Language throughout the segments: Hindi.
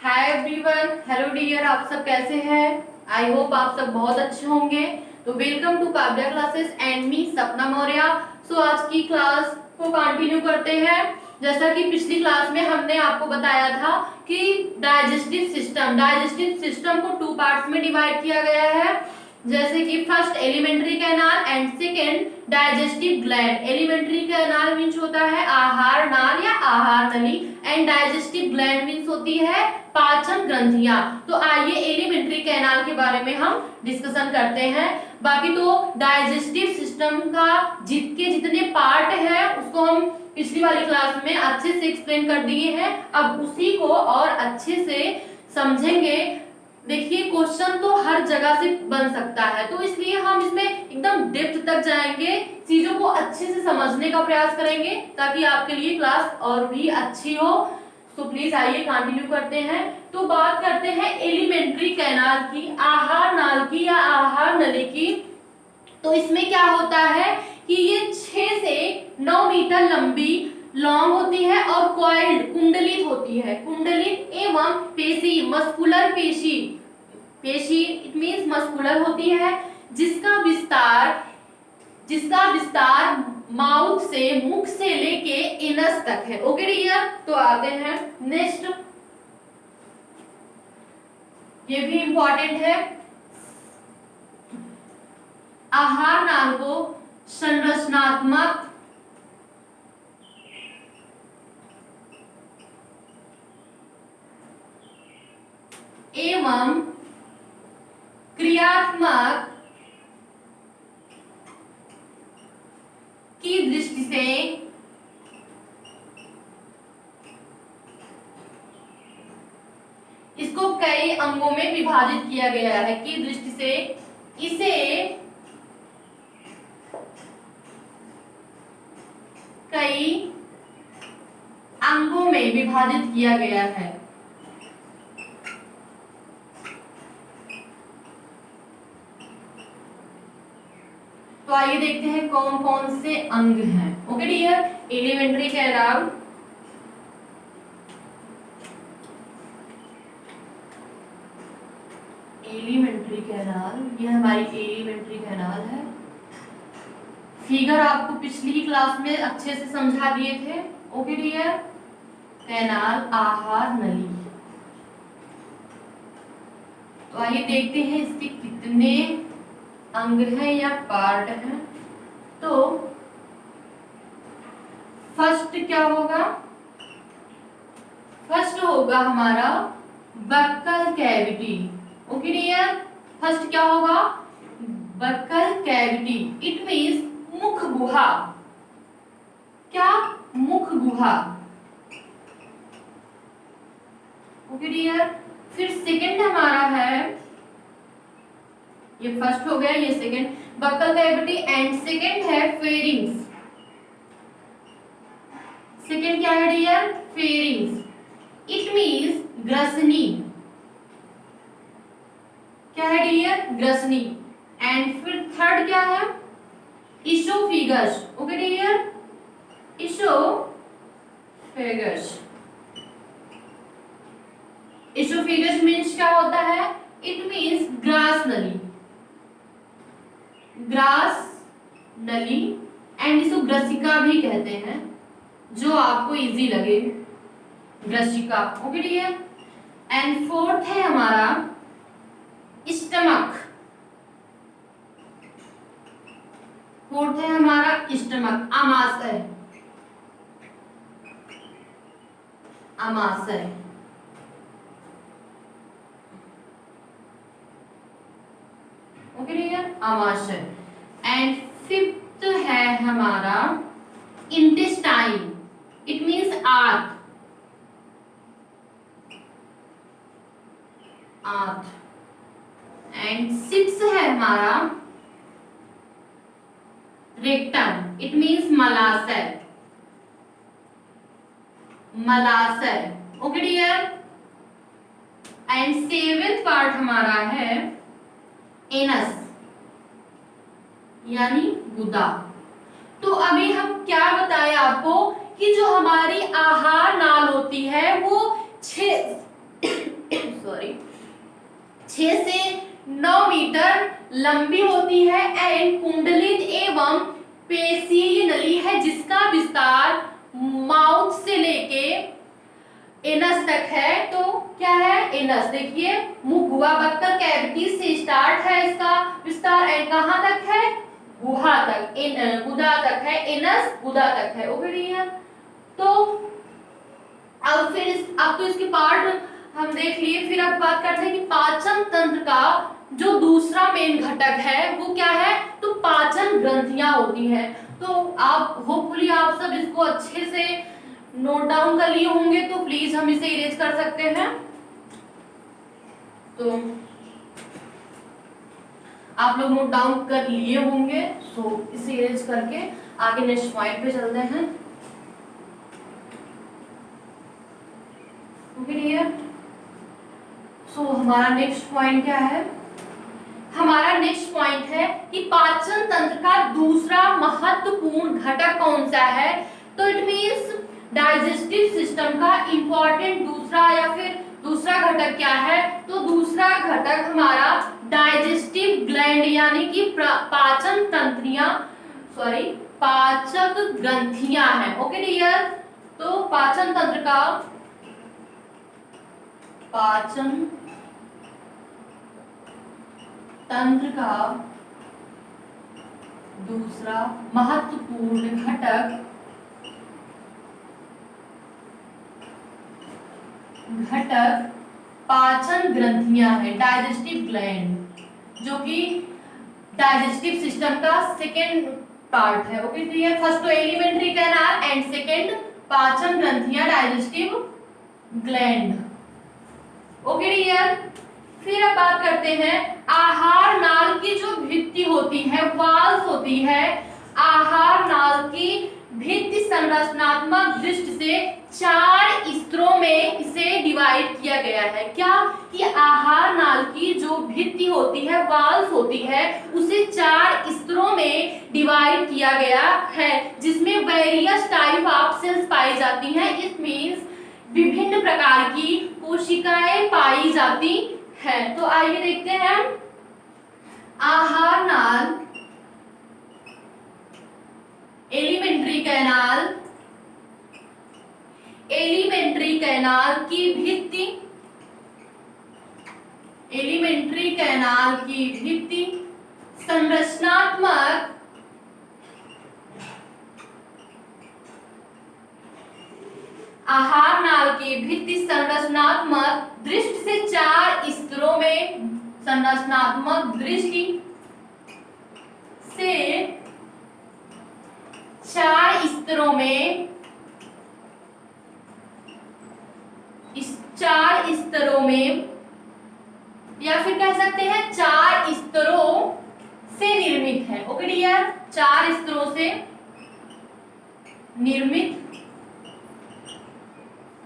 हाय एवरीवन, हेलो डियर, आप सब कैसे हैं? आई होप आप सब बहुत अच्छे होंगे। तो welcome to Kavya classes and me Sapna Maurya. सो आज की क्लास को कंटिन्यू करते हैं। जैसा कि पिछली क्लास में हमने आपको बताया था कि डाइजेस्टिव सिस्टम को टू पार्ट्स में डिवाइड किया गया है। जैसे कि first alimentary canal and second digestive gland. Alimentary canal means होता है आहार नाल या आहार नली एंड डाइजेस्टिव ग्लैंड मीन्स होती है पाचन ग्रंथियां। तो आइए एलिमेंट्री कैनाल के बारे में हम डिस्कशन करते हैं। बाकी तो डाइजेस्टिव सिस्टम का जितने पार्ट है उसको हम पिछली वाली क्लास में अच्छे से एक्सप्लेन कर दिए हैं। अब उसी को और अच्छे से समझेंगे। देखिए क्वेश्चन तो हर जगह से बन सकता है, तो इसलिए हम इसमें एकदम डेप्थ तक जाएंगे, चीजों को अच्छे से समझने का प्रयास करेंगे ताकि आपके लिए क्लास और भी अच्छी हो। तो प्लीज आइए कंटिन्यू करते हैं। तो बात करते हैं एलिमेंट्री कैनाल की, आहार नाल की या आहार नली की। तो इसमें क्या होता है कि ये 6 से 9 मीटर लंबी लॉन्ग होती है और कॉइल्ड कुंडलित होती है। कुंडलित एवं पेशी मस्कुलर पेशी इट मींस मस्कुलर होती है, जिसका विस्तार माउथ से मुख से लेके एनस तक है। ओके डियर, तो आते हैं नेक्स्ट। ये भी इंपॉर्टेंट है। आहार नाल को संरचनात्मक एवं क्रियात्मक की दृष्टि से इसको कई अंगों में विभाजित किया गया है। की दृष्टि से इसे कई अंगों में विभाजित किया गया है। तो आइए देखते हैं कौन कौन से अंग हैं। ओके डियर, एलिमेंट्री कैनाल, यह हमारी एलिमेंट्री कैनाल है। फिगर आपको पिछली क्लास में अच्छे से समझा दिए थे। ओके डियर, कैनाल आहार नली। तो आइए देखते हैं इसके कितने अंग हैं या पार्ट हैं। तो फर्स्ट क्या होगा? फर्स्ट होगा हमारा buccal cavity. Okay dear, first क्या होगा? Buccal cavity. इट मींस मुख गुहा। क्या? मुख गुहा। ओके डियर, फिर सेकंड हमारा है, ये फर्स्ट हो गया, ये second buccal cavity and second है फेरिंग्स। सेकंड क्या है डियर? फेरिंग्स। इट मींस ग्रसनी। क्या है डियर? ग्रसनी। एंड फिर थर्ड क्या है? Oesophagus. Okay dear, oesophagus. Oesophagus means क्या होता है? इट मींस ग्रास नली। ग्रास नली एंड इसको ग्रसिका भी कहते हैं, जो आपको इजी लगे, ग्रसिका। ओके डियर, एंड फोर्थ है हमारा स्टमक। फोर्थ है हमारा स्टमक, आमाशय। आमाशय। ओके डियर, आमाशय। एंड फिफ्थ है हमारा इंटेस्टाइन। इट मींस आंत। एंड सिक्स है हमारा रेक्टम। इट मींस मलाशय। मलाशय। Okay dear, and seventh part हमारा है एनस यानी गुदा। तो अभी हम क्या बताएं आपको कि जो हमारी आहार नाल होती है वो 6 लंबी होती है एंड कुंडलित एवं पेशीय नली है जिसका विस्तार माउथ से लेके एनस तक है। तो क्या है एनस, देखिए मुख गुहा बक्कल कैविटी से स्टार्ट है इसका विस्तार एंड कहां तक है, गुहा तक, गुदा तक है, एनस गुदा तक है। ओके डियर, तो अब तो इसके पार्ट हम देख लिए, फिर अब बात करते हैं कि पाचन तंत्र का जो दूसरा मेन घटक है वो क्या है, तो पाचन ग्रंथियां होती हैं। तो आप होपफुली आप सब इसको अच्छे से नोट डाउन कर लिए होंगे, तो प्लीज हम इसे इरेज कर सकते हैं। तो आप लोग नोट डाउन कर लिए होंगे, सो इसे इरेज करके आगे नेक्स्ट पॉइंट पे चलते हैं। ओके डियर, सो हमारा नेक्स्ट पॉइंट क्या है, हमारा नेक्स्ट पॉइंट है कि पाचन तंत्र का दूसरा महत्वपूर्ण घटक कौन सा है। तो इट मींस डाइजेस्टिव सिस्टम का इंपॉर्टेंट दूसरा या फिर दूसरा घटक क्या है, तो दूसरा घटक हमारा डाइजेस्टिव ग्लैंड यानी कि पाचन तंत्रियां, सॉरी पाचक ग्रंथियां हैं। ओके डियर, तो पाचन तंत्र का दूसरा महत्वपूर्ण घटक पाचन ग्रंथियां है, डाइजेस्टिव ग्लैंड, जो कि डाइजेस्टिव सिस्टम का सेकेंड पार्ट है। ओके डियर, फर्स्ट तो एलिमेंट्री कैनाल एंड सेकेंड पाचन ग्रंथियां, डाइजेस्टिव ग्लैंड। ओके डियर, फिर अब बात करते हैं आहार नाल की जो भित्ति होती है, वाल्स होती है, आहार नाल की भित्ति संरचनात्मक दृष्टि से 4 स्तरों में इसे डिवाइड किया गया है। क्या कि आहार नाल की जो भित्ति होती है, वाल्स होती है, उसे 4 स्तरों में डिवाइड किया गया है, जिसमें वेरियस टाइप ऑफ सेल्स पाई जाती हैं। इट मींस विभिन्न प्रकार की कोशिकाएं पाई जाती हैं। तो आइए देखते हैं आहार नाल, एलिमेंट्री कैनाल की भित्ति संरचनात्मक आहार नाल की भित्ति संरचनात्मक दृष्टि से 4 स्तरों में, संरचनात्मक दृष्टि से 4 स्तरों में, इस 4 स्तरों में या फिर कह सकते हैं 4 स्तरों से निर्मित है। ओके डियर, 4 स्तरों से निर्मित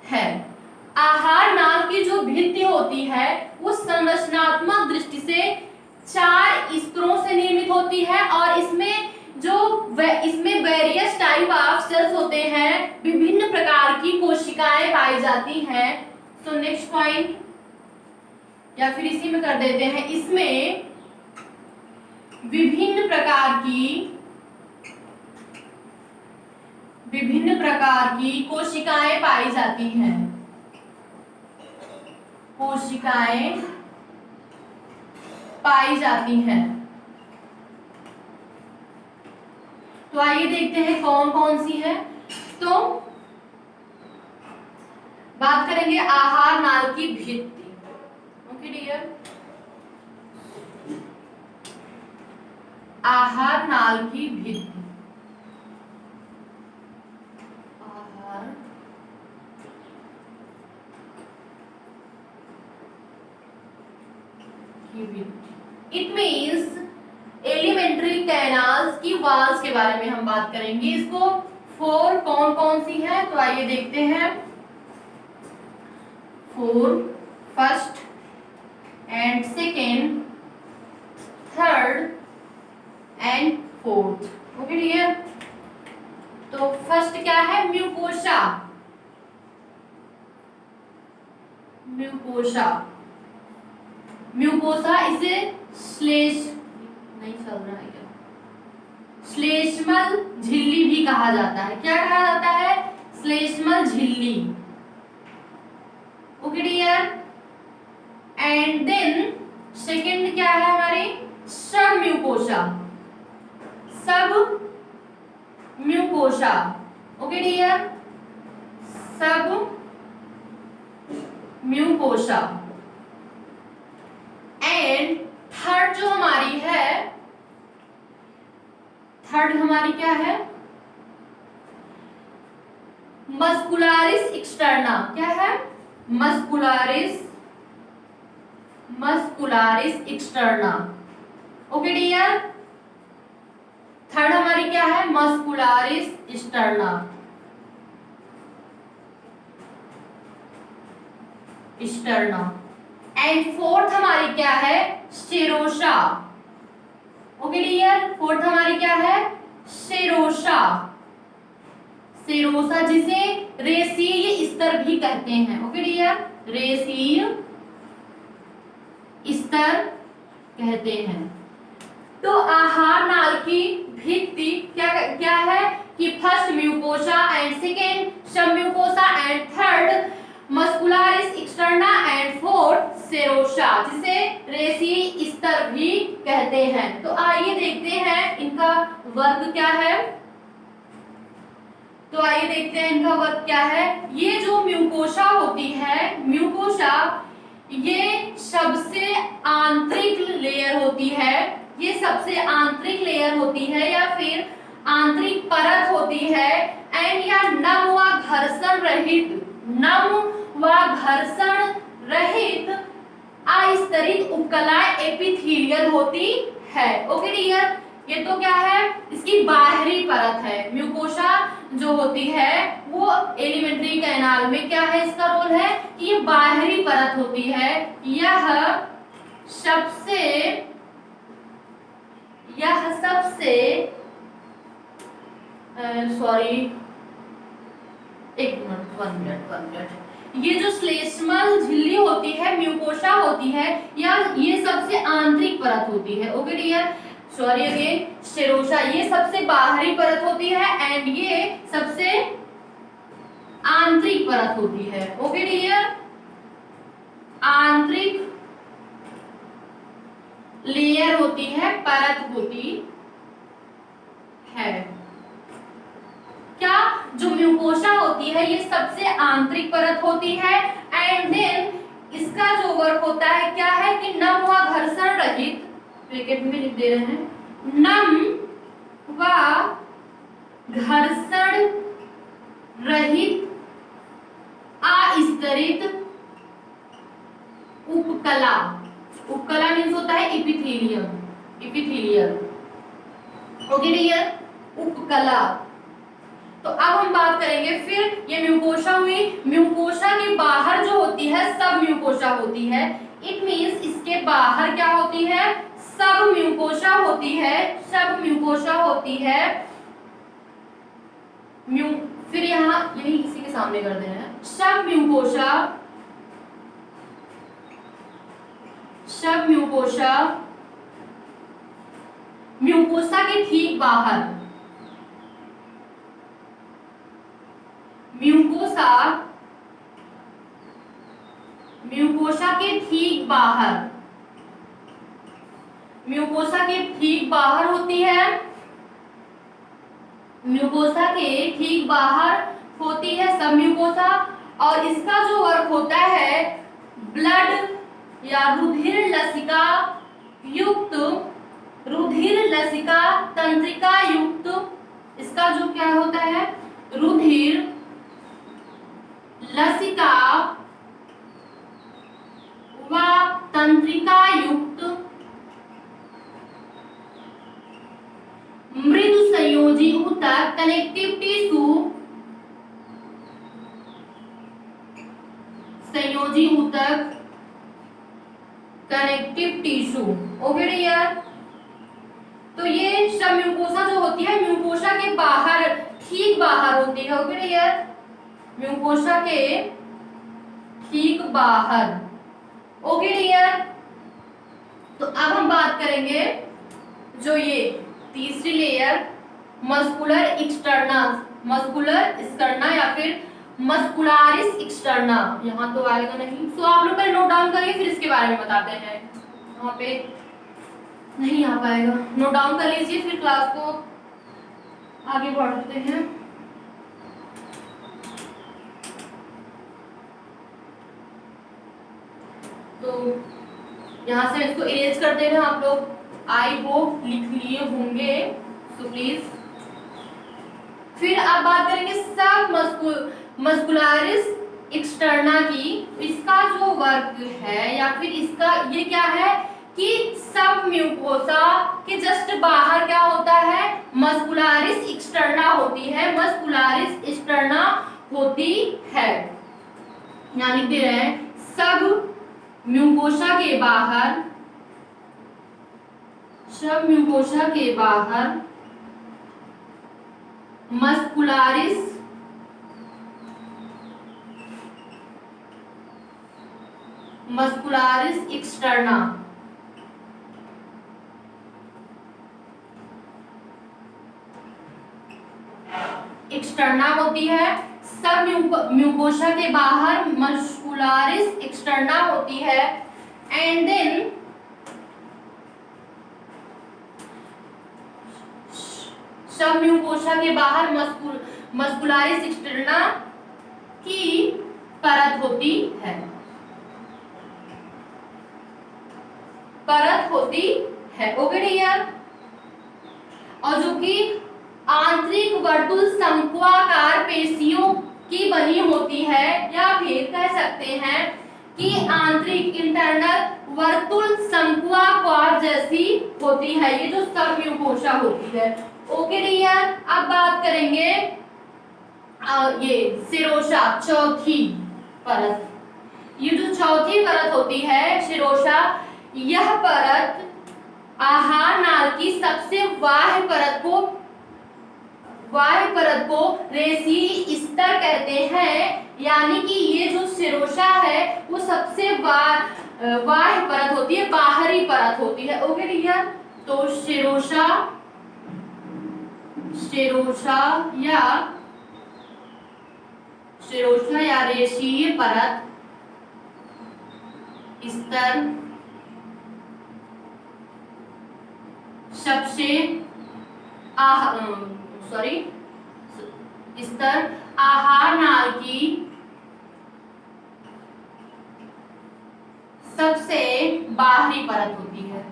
है। आहार नाल की जो भित्ति होती है वो संरचनात्मक दृष्टि से 4 स्तरों से निर्मित होती है और इसमें वेरियस टाइप ऑफ सेल्स होते हैं, विभिन्न प्रकार की कोशिकाएं पाई जाती हैं। सो नेक्स्ट पॉइंट, या फिर इसी में कर देते हैं, इसमें विभिन्न प्रकार की कोशिकाएं पाई जाती हैं, कोशिकाएं पाई जाती हैं। तो आइए देखते हैं कौन कौन सी है। तो बात करेंगे आहार नाल की भित्ति। ओके डियर, आहार नाल की भित्ति, इट मीन्स एलिमेंट्री कैनाल्स की वाल्स के बारे में हम बात करेंगे। इसको 4 कौन कौन सी है, तो आइए देखते हैं। 4 first and second, third and fourth. Okay dear, तो फर्स्ट क्या है, म्यूकोसा। म्यूकोसा इसे श्लेष नहीं चल रहा है क्या? श्लेष्मल झिल्ली भी कहा जाता है। क्या कहा जाता है? श्लेष्मल झिल्ली। Okay dear. And then second क्या है हमारी? Submucosa. Submucosa. Okay dear, submucosa. And third जो हमारी है, थर्ड हमारी क्या है? Muscularis externa. क्या है? Muscularis, muscularis externa. Okay dear, third हमारी क्या है? Muscularis externa, externa. And fourth हमारी क्या है? सेरोसा। ओके डियर, फोर्थ हमारी क्या है? सेरोसा। सेरोसा जिसे रेसीय स्तर भी कहते हैं। ओके डियर, रेसीय स्तर कहते हैं। तो आहार नाल की भित्ति क्या क्या है कि first mucosa and second submucosa and third muscularis externa and fourth serosa जिसे रेसी स्तर भी कहते हैं। तो आइए देखते हैं इनका वर्ग क्या है। तो आइए देखते हैं इनका वर्ग क्या है। ये जो म्यूकोसा होती है, म्यूकोसा ये सबसे आंतरिक लेयर होती है। ये सबसे आंतरिक लेयर होती है या फिर आंतरिक परत होती है। एंड या नम व घर्षण रहित, नम व घर्षण रहित अस्तरित उपकला एपिथेलियल होती है। ओके डियर, ये तो क्या है? इसकी बाहरी परत है। म्यूकोसा जो होती है वो एलिमेंट्री कैनाल में क्या है? इसका रोल है कि ये बाहरी परत होती है। यह सबसे सॉरी, एक मिनट, वन मिनट। ये जो श्लेष्मल झिल्ली होती है, म्यूकोसा होती है, या ये सबसे आंतरिक परत होती है। Okay dear, sorry again, serosa ये सबसे बाहरी परत होती है एंड ये सबसे आंतरिक परत होती है। ओके डियर, आंतरिक लेयर होती है, परत होती है। क्या? जो म्यूकोसा होती है ये सबसे आंतरिक परत होती है। एंड देन इसका जो वर्क होता है क्या है कि नम व घर्षण रहित, ब्रैकेट में लिख दे रहे हैं, नम व घर्षण रहित अस्तरित उपकला। उपकला मीन्स होता है एपिथेलियम, एपिथेलियल। ओके डियर, उपकला। तो अब हम बात करेंगे फिर ये म्यूकोसा हुई। म्यूकोसा के बाहर जो होती है सब म्यूकोसा होती है। इट मींस इसके बाहर क्या होती है? सब म्यूकोसा होती है, सब म्यूकोसा होती है। फिर यहाँ यही इसी के सामने कर दे रहे हैं। सब म्यूकोसा, सब म्यूकोसा, म्यूकोसा के ठीक बाहर, म्यूकोसा, म्यूकोसा के ठीक बाहर, म्यूकोसा के ठीक बाहर होती है। म्यूकोसा के ठीक बाहर होती है सब म्यूकोसा। और इसका जो वर्क होता है ब्लड या रुधिर लसिका युक्त, रुधिर लसिका तंत्रिका युक्त, इसका जो क्या होता है? रुधिर लसिका व तंत्रिका युक्त मृदु संयोजी ऊतक कनेक्टिव टिश्यू, संयोजी ऊतक कनेक्टिव टिश्यू। ओके डियर, तो ये सब म्यूकोसा जो होती है म्यूकोसा के बाहर, ठीक बाहर होती है। ओके डियर, म्यूकोसा के ठीक बाहर। ओके डियर, तो अब हम बात करेंगे जो ये तीसरी लेयर मस्कुलर एक्सटर्ना या फिर मस्कुलारिस एक्सटर्ना, यहाँ तो आएगा नहीं, सो आप लोग पहले नोट डाउन करिए फिर इसके बारे में बताते हैं। यहाँ पे नहीं आ पाएगा, नोट डाउन कर लीजिए फिर क्लास को आगे बढ़ते हैं। तो यहाँ से इसको इरेज कर दे रहे हैं आप लोग, आई होप लिख लिए होंगे, सो प्लीज। फिर आप बात करेंगे सब मस्कुलारिस एक्सटर्ना की। इसका जो वर्क है या फिर इसका ये क्या है कि सब म्यूकोसा के जस्ट बाहर क्या होता है, मस्कुलारिस एक्सटर्ना होती है, मस्कुलारिस एक्सटर्ना होती है। यहाँ लिख दे रहे हैं सब म्यूकोसा के बाहर, सब म्यूकोसा के बाहर मस्कुलारिस एक्सटर्ना होती है। सब म्यूकोसा के बाहर मस्कुलारिस एक्सटर्ना होती है। एंड देन सब म्यूकोसा के बाहर मस्कुलारिस एक्सटर्ना की परत होती है, ओके डियर। और जो कि आंतरिक वर्तुल शंक्वाकार पेशियों की बनी होती है, या फिर कह सकते हैं कि आंतरिक इंटरनल वर्तुल शंक्वाकार जैसी होती है, ये जो सब म्यूकोसा होती है, ओके डियर। अब बात करेंगे ये सेरोसा, चौथी परत। ये जो चौथी परत होती है सेरोसा, यह परत आहार नाल की सबसे बाह्य परत को रेशीली स्तर कहते हैं। यानी कि ये जो सेरोसा है वो सबसे बाह्य परत होती है, बाहरी परत होती है, ओके डियर। तो सेरोसा या रेशीय परत स्तर सबसे स्तर आहार नाल की सबसे बाहरी परत होती है,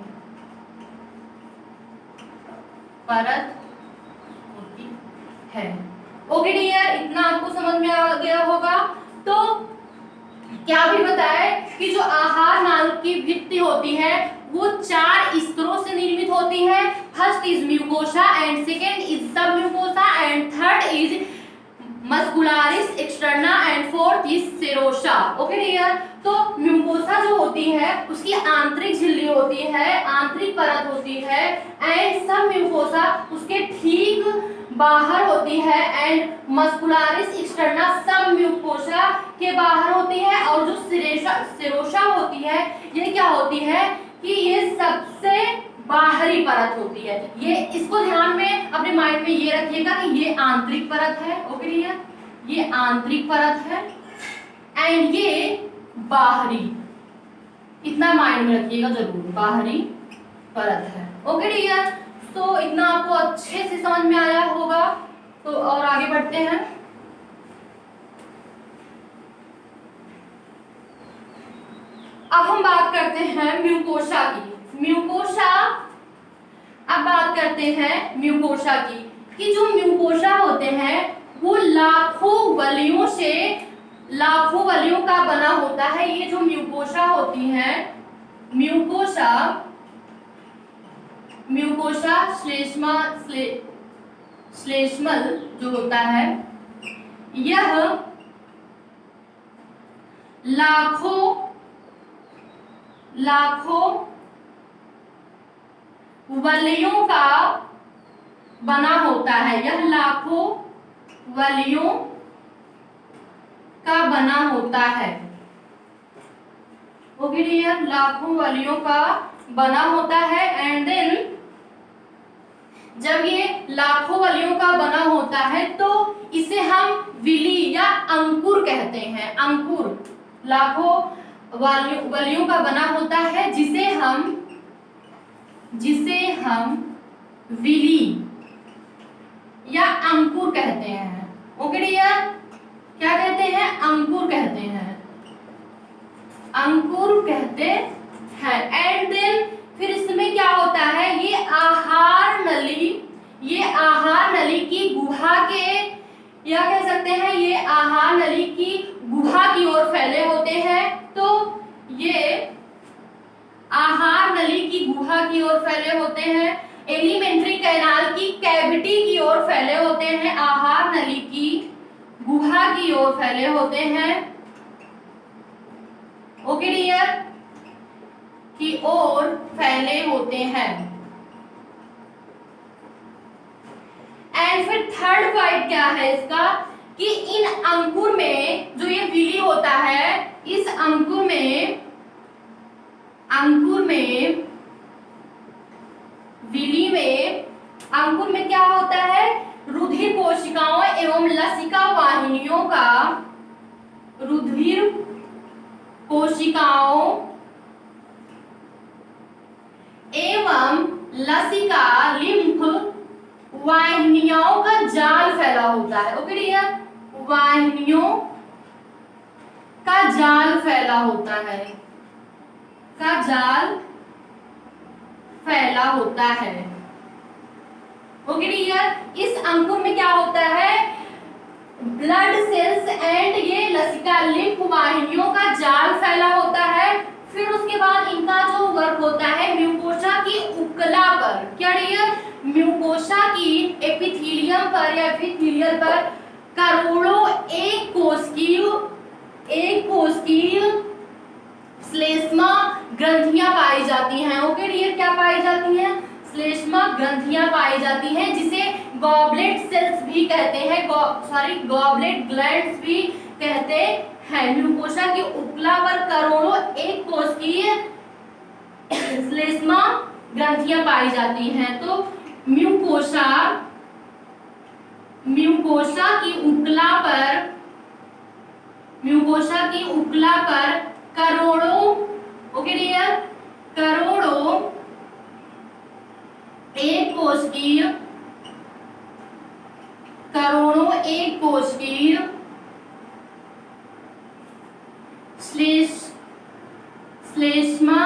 ओके डियर। इतना आपको समझ में आ गया होगा। तो क्या भी बताए कि जो आहार नाल की भित्ति होती है वो 4 स्तरों से निर्मित होती है। First is mucosa and second is submucosa and third is muscularis externa and fourth is serosa, okay dear. तो म्यूकोसा जो होती है उसकी आंतरिक झिल्ली होती है, आंतरिक परत होती है, एंड सब म्यूकोसा उसके ठीक बाहर होती है, एंड मस्कुलारिस एक्सटर्ना सब म्यूकोसा के बाहर होती है। और जो सेरोसा होती है ये क्या होती है कि ये सबसे बाहरी परत होती है। ये इसको ध्यान में अपने माइंड में ये रखिएगा कि ये आंतरिक परत है, ओके डियर, ये आंतरिक परत है एंड ये बाहरी, इतना माइंड में रखिएगा जरूर, बाहरी परत है, ओके डियर। तो इतना आपको अच्छे से समझ में आया होगा। तो और आगे बढ़ते हैं। अब हम बात करते हैं म्यूकोसा की। अब बात करते हैं म्यूकोसा की कि जो म्यूकोसा होते हैं वो लाखों वलियों का बना होता है। ये जो म्यूकोसा होती है, म्यूकोसा श्लेष्मल जो होता है, यह लाखों वलियों का बना होता है। यह लाखों वलियों का बना होता है, ओके डियर, लाखों वलियों का बना होता है। एंड देन जब ये लाखों वलियों का बना होता है तो इसे हम विली या अंकुर कहते हैं। अंकुर लाखों वलियों का बना होता है जिसे हम विली या अंकुर कहते हैं। ओके डियर, क्या कहते हैं? अंकुर कहते हैं, अंकुर कहते हैं। एंड देन फिर इसमें क्या होता है, ये आहार नली की गुहा के, या कह सकते हैं ये आहार नली की गुहा की ओर फैले होते हैं। तो ये आहार नली की गुहा की ओर फैले होते हैं, एलिमेंट्री कैनाल की कैविटी की ओर फैले होते हैं, आहार नली की गुहा की ओर फैले होते हैं। ओके डियर, की ओर फैले होते हैं। एंड फिर थर्ड पॉइंट क्या है इसका, कि इन अंकुर में जो ये विली होता है, इस अंकुर में विली में अंकुर में क्या होता है, रुधिर कोशिकाओं एवं लसिका वाहिनियों का, रुधिर कोशिकाओं एवं लसिका लिम्फ वाहिनियों का जाल फैला होता है। ओके डियर, वाहिनियों का जाल फैला होता है, का जाल फैला होता है। ओके डियर, इस अंकुर में क्या होता है, ब्लड सेल्स एंड ये लसिका लिम्फ वाहिनियों का जाल फैला होता है। फिर उसके बाद इनका जो वर्क होता है म्यूकोसा की उपकला पर, क्या डियर, म्यूकोसा की एपिथेलियम पर या एपिथेलियल पर करोड़ों एक कोशिकीय श्लेष्मा ग्रंथियां पाई जाती हैं। ओके डियर, क्या पाई जाती हैं, श्लेष्मा ग्रंथियां पाई जाती हैं, जिसे गॉबलेट सेल्स भी कहते हैं, गॉबलेट ग्लैंड्स भी कहते हैं। म्यूकोसा की उपकला पर करोड़ों एक कोशिकीय श्लेष्मा ग्रंथियां पाई जाती हैं। तो म्यूकोसा की उपकला पर करोड़ों, ओके डियर, करोड़ों एक कोशिकीय श्लेष्मा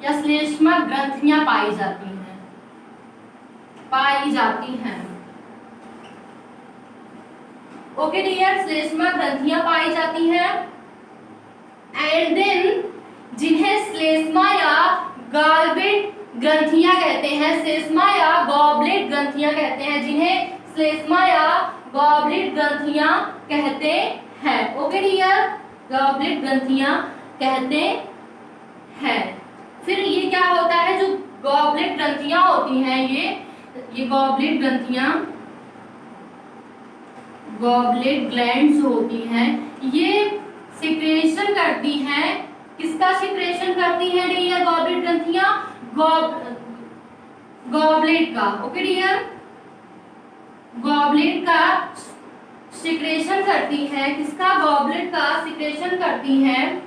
या श्लेष्मा ग्रंथियां पाई जाती हैं। ओके डियर, श्लेष्मा ग्रंथियां पाई जाती हैं। एंड देन जिन्हें श्लेष्मा या गॉबलेट ग्रंथियां कहते हैं, श्लेष्मा या गॉबलेट ग्रंथियां कहते हैं, जिन्हें श्लेष्मा या गॉबलेट ग्रंथियां कहते हैं। ओके डियर, गॉबलेट ग्रंथियां कहते हैं। फिर ये क्या होता है, जो गॉबलेट ग्रंथियां होती हैं, ये गॉबलेट ग्रंथियां, गॉबलेट ग्लैंड्स होती हैं, ये सिक्रेशन करती हैं। किसका सिक्रेशन करती है डियर, गॉबलेट ग्रंथियां, गॉबलेट का। ओके डियर, गॉबलेट का सिक्रेशन करती है। किसका, गॉबलेट का सिक्रेशन करती है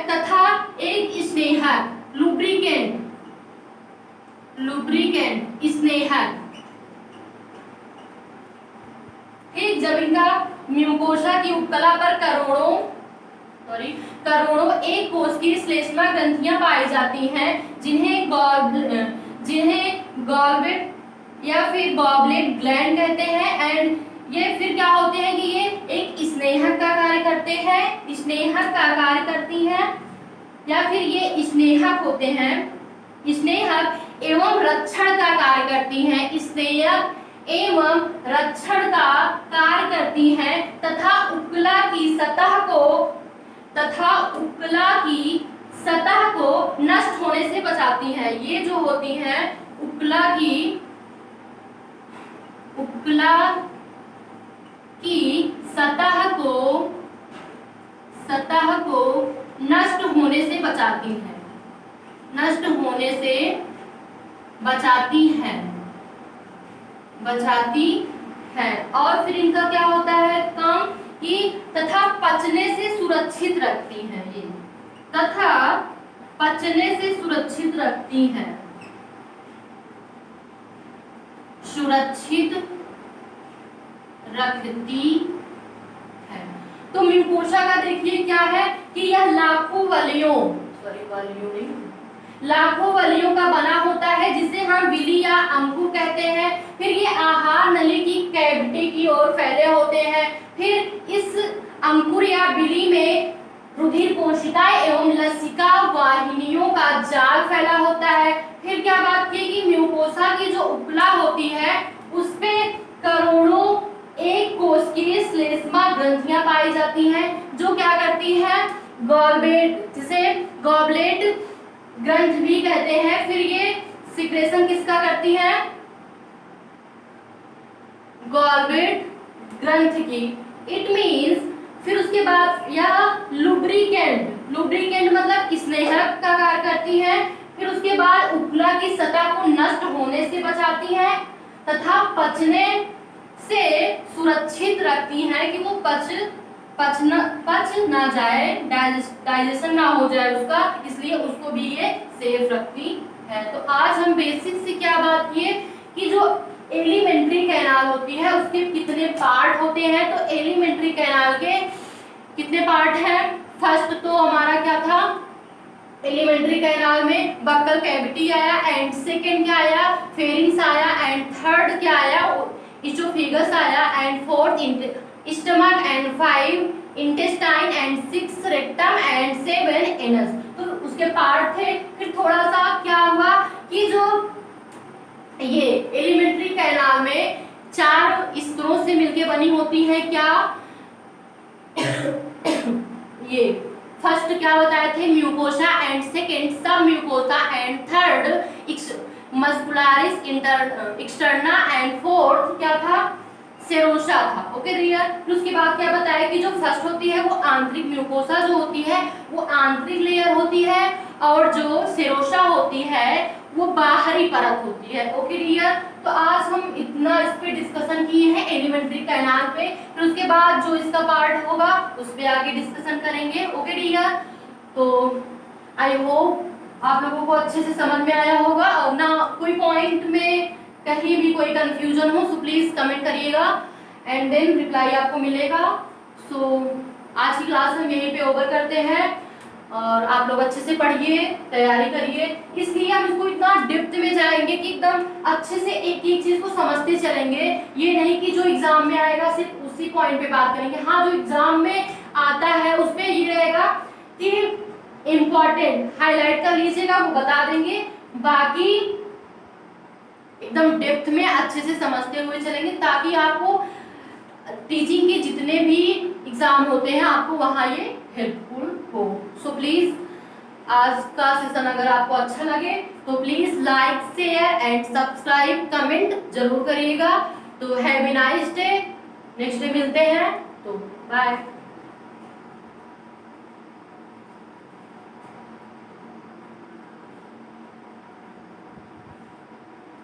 तथा एक स्नेहक लुब्रिकेंट स्नेहक, ठीक, जब इनका म्यूकोसा की उपकला पर करोड़ों एक कोशिकीय श्लेष्मा ग्रंथियां पाई जाती हैं, जिन्हें गॉबलेट या फिर गॉबलेट ग्लैंड कहते हैं। एंड ये फिर क्या होते हैं कि ये एक स्नेहक का कार्य करती हैं, या फिर ये स्नेहक होते हैं, स्नेहक एवं रक्षण का कार्य करती हैं, स्नेहक एवं रक्षण का कार्य करती हैं, तथा उपकला की सतह को नष्ट होने से बचाती हैं। ये जो होती हैं उपकला की सतह को नष्ट होने से बचाती हैं, नष्ट होने से बचाती हैं, बचाती है। और फिर इनका क्या होता है काम कि तथा पचने से सुरक्षित रखती हैं, ये तथा पचने से सुरक्षित रखती हैं, सुरक्षित रखती है। तो म्यूकोसा का देखिए क्या है कि यह लाखों वलयों, सॉरी वलयों नहीं, लाखों वलयों का बना होता है जिसे हम विली या अंकुर कहते हैं। फिर ये आहार नली की कैविटी की ओर फैले होते हैं। फिर इस अंकुर या विली में रुधिर कोशिकाएं एवं लसिका वाहिनियों का जाल फैला होता है। फिर क्या बात की कि म्यूकोसा की जो उपला होती है उस पे करोड़ों एक कोशिकीय श्लेष्मा ग्रंथियां पाई जाती हैं जो क्या करती हैं गॉलब्लेड, जिसे गॉबलेट ग्रंथ भी कहते हैं। फिर ये सिक्रेशन किसका करती है गॉलब्लेड ग्रंथ की। इट मींस फिर उसके बाद यह लुब्रिकेंट, लुब्रिकेंट मतलब स्नेहक का कार्य करती है। फिर उसके बाद उपला की सतह को नष्ट होने से बचाती है तथा पचने से सुरक्षित रखती हैं कि वो पच ना जाए, डाइजेशन ना हो जाए उसका, इसलिए उसको भी ये सेफ रखती है। तो आज हम बेसिक से क्या बात किए कि जो एलिमेंट्री कैनाल होती है उसके कितने पार्ट होते हैं। तो एलिमेंट्री कैनाल के कितने पार्ट हैं, फर्स्ट तो हमारा क्या था एलिमेंट्री कैनाल में बक्कल कैविटी आया, एंड सेकंड क्या आया फेरिंग्स आया, एंड थर्ड क्या आया इसोफेगस आया, and fourth stomach, and 5 intestine, and 6 rectum, and 7 anus. तो उसके पार्ट थे। फिर थोड़ा सा क्या हुआ कि जो ये एलिमेंट्री कैनाल में 4 स्तरों से मिलकर बनी होती है क्या ये फर्स्ट क्या बताए थे mucosa, and second submucosa, and third muscularis externa, and fourth क्या था सेरोसा था। Okay dear. फिर उसके बाद क्या बताया कि जो फर्स्ट होती है वो आंतरिक म्यूकोसा जो होती है वो आंतरिक लेयर होती है, और जो सेरोसा होती है वो बाहरी परत होती है। Okay dear. तो आज हम इतना इस पे डिस्कशन किए हैं एलिमेंट्री कैनाल पे। फिर उसके बाद जो इसका पार्ट होगा उस पे आगे डिस्कशन करेंगे। Okay dear. तो आई होप आप लोगों को अच्छे से समझ में आया होगा, और ना कोई पॉइंट में कहीं भी कोई कंफ्यूजन हो सो प्लीज कमेंट करिएगा, एंड देन रिप्लाई आपको मिलेगा। सो आज की क्लास हम यहीं पे ओवर करते हैं, और आप लोग अच्छे से पढ़िए, तैयारी करिए। इसलिए हम इसको इतना डेप्थ में जाएंगे कि एकदम अच्छे से एक एक चीज को समझते चलेंगे। ये नहीं कि जो एग्जाम में आएगा सिर्फ उसी पॉइंट पे बात करेंगे। हाँ, जो एग्जाम में आता है उस पे ये रहेगा कि इम्पोर्टेंट हाईलाइट कर लीजिएगा, वो बता देंगे। बाकी एकदम डेप्थ में अच्छे से समझते हुए चलेंगे ताकि आपको टीचिंग के जितने भी एग्जाम होते हैं आपको वहाँ ये हेल्पफुल हो। सो प्लीज आज का सेशन अगर आपको अच्छा लगे तो please like share and subscribe comment जरूर करिएगा। तो have a nice day. Next day मिलते हैं। तो बाय।